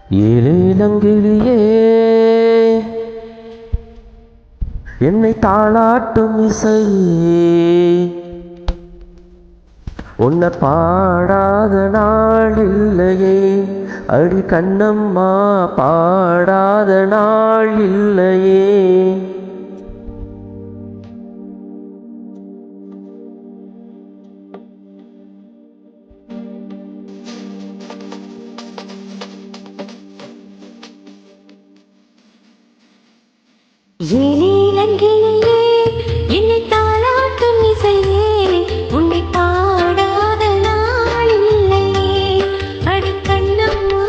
ஏலேலங்கிளியே என்னை தாளாட்டும் இசையே உன்னை பாடாத நாள் இல்லையே அடி கண்ணம்மா பாடாத நாள் இல்லையே. ஏலேலங்கிளியே என்னை தாளாட்டும் இசையே உன்னை பாடாத நாள் இல்லையே அடி கண்ணம்மா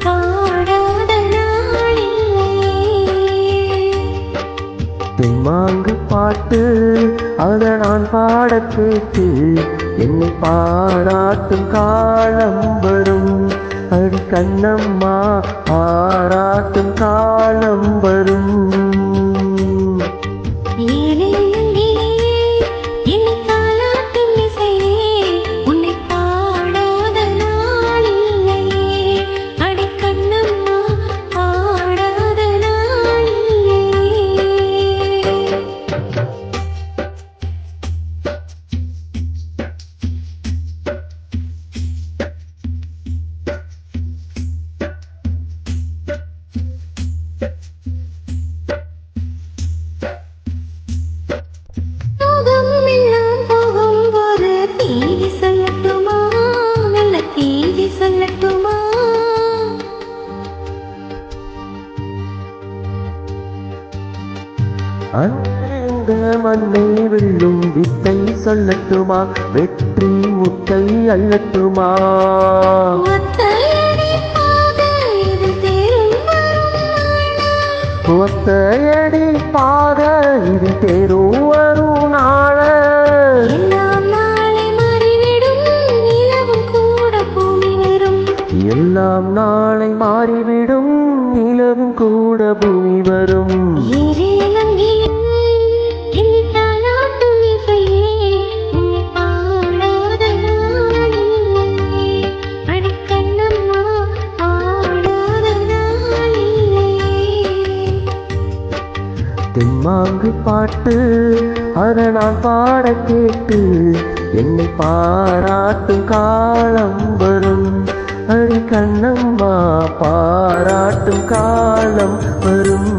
பாடாத நாள் இல்லையே. தெம்மாங்கு பாட்டு அதை நான் பாட கேட்டு என்னை பாராட்டும் காலம் வரும் அடி கண்ணம்மா பாராட்டும் காலம் வரும். அந்த மண்ணை வெல்லும் வித்தை சொல்லட்டுமா வெற்றி முத்தை அள்ளட்டுமா. ஒத்தையடி பாத இது தேரும் வரும் நாள எல்லாம் நாளை மாறிவிடும் நிலவும் கூட பூமி வரும். தெம்மாங்கு பாட்டு அதை நான் பாட கேட்டு என்னை பாராட்டும் காலம் வரும் அடி கண்ணம்மா பாராட்டும் காலம் வரும்.